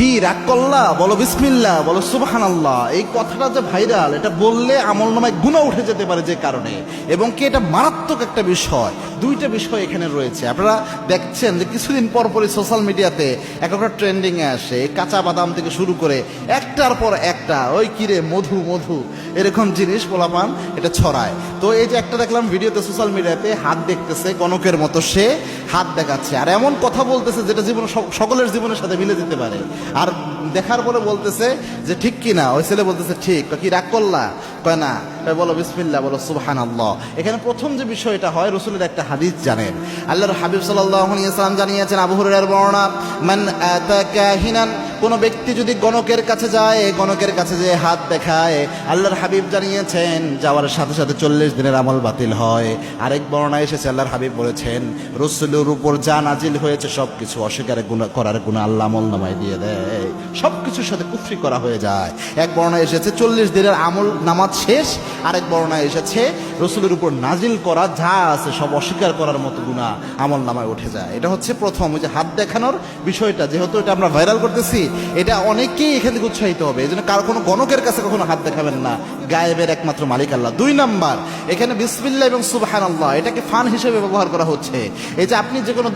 কি রাগ করলা, বলো বিসমিল্লাহ, বলো সুবহানাল্লাহ। এই কথাটা যে ভাইরাল, এটা বললে আমলনামায় গুনাহ উঠে যেতে পারে যে কারণে, এবং কি এটা মারাত্মক একটা বিষয়। দুইটা বিষয় এখানে রয়েছে। আপনারা দেখছেন যে কিছুদিন পর পরই সোশ্যাল মিডিয়াতে একটা ট্রেন্ডিংয়ে আসে, কাঁচা বাদাম থেকে শুরু করে একটার পর একটা ওই কিরে মধু মধু এরকম জিনিস পোলাপান এটা ছড়ায়। তো এই যে একটা দেখলাম ভিডিওতে সোশ্যাল মিডিয়াতে, হাত দেখতেছে গণকের মতো, সে হাত দেখাচ্ছে আর এমন কথা বলতেছে যেটা জীবন সকলের জীবনের সাথে মিলে যেতে পারে। আর দেখার পরে বলতেছে যে ঠিক কি না, ওই ছেলে বলতেছে ঠিক। কি রাগ করলা, কয় না, বলো বিসমিল্লাহ, বলো সুবহানাল্লাহ। এখানে প্রথম যে বিষয়টা হয়, রসুলের একটা হাদিস জানেন, আল্লাহর হাবিব সাল্লাল্লাহু আলাইহি ওয়াসাল্লাম জানিয়েছেন, আবু হুরায়রার বর্ণনা, মান আতা কাহিনান, কোন ব্যক্তি যদি গণকের কাছে যায়, গণকের কাছে যে হাত দেখায়, আল্লাহর হাবিব জানিয়েছেন যাওয়ার সাথে সাথে 40 দিনের আমল বাতিল হয়। আরেক বর্ণনায় এসেছে, আল্লাহর হাবিব বলেছেন রসুলের উপর যা নাজিল হয়েছে সবকিছু অস্বীকার করার গুনাহ আল্লাহ আমলনামায় দিয়ে দেয়, সবকিছুর সাথে কুফরি করা হয়ে যায়। এক বর্ণনায় এসেছে 40 দিনের আমল নামাজ শেষ, আরেক বর্ণনায় এসেছে রসুলের উপর নাজিল করা যা আছে সব অস্বীকার করার মতো গুনাহ আমলনামায় উঠে যায়। এটা হচ্ছে প্রথম, ওই যে হাত দেখানোর বিষয়টা, যেহেতু এটা আমরা ভাইরাল করতেছি, এটা অনেকেই এখান থেকে উৎসাহিত হবে। এই জন্য কারো কোনো গণকের কাছে কখনো হাত দেখাবেন না, গায়েবের একমাত্র মালিক আল্লাহ। 2 নাম্বার, এখানে বিসমিল্লাহ এবং সুবহানাল্লাহ এটাকে ফান হিসেবে ব্যবহার করা হচ্ছে। এই যে আপনি যে কোনো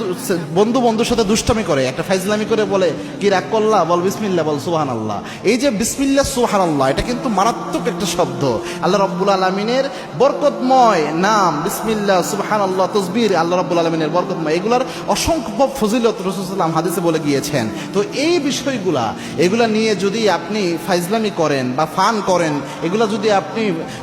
বন্ধুর সাথে দুষ্টামি করে, একটা ফাইজলামি করে বলে কি রাগ করলা, বল বিসমিল্লাহ, বল সুবহানাল্লাহ। এই যে বিসমিল্লাহ সুবহানাল্লাহ, এটা কিন্তু মারাত্মক একটা শব্দ। আল্লাহ রাব্বুল আলামিনের বরকতময় নাম বিসমিল্লাহ, সুবহানাল্লাহ, তাসবিহ আল্লাহ রাব্বুল আলামিনের বরকতময়, এগুলার অসংখ্য ফজিলত রাসূল সাল্লাল্লাহু আলাইহি ওয়াসাল্লাম হাদিসে বলে গিয়েছেন। তো এই এগুলা নিয়ে যদি আপনি ফাইজলামি করেন বা ফান করেন, এগুলা যদি আপনি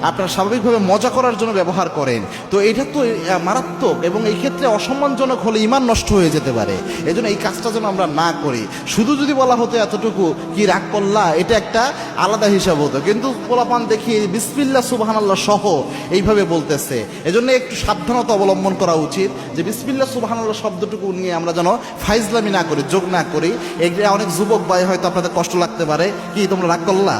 আপনার স্বাভাবিকভাবে মজা করার জন্য ব্যবহার করেন, তো এটা তো মারাত্মক, এবং এই ক্ষেত্রে অসম্মানজনক হলে ঈমান নষ্ট হয়ে যেতে পারে। এই জন্য এই কাজটা যেন আমরা না করি। শুধু যদি বলা হতো এতটুকু কি রাগ করলা, এটা একটা আলাদা হিসাব হতো, কিন্তু পোলাপান দেখি বিসমিল্লাহ সুবহানাল্লাহ সহ এইভাবে বলতেছে। এজন্য একটু সাবধানতা অবলম্বন করা উচিত, যে বিসমিল্লাহ সুবহানাল্লাহ শব্দটুকু নিয়ে আমরা যেন ফাইজলামি না করি, যোগ না করি। এগুলো অনেক যুবক ভাই হয়তো আপনাদের কষ্ট লাগতে পারে, কি তোমরা রাগ করলা।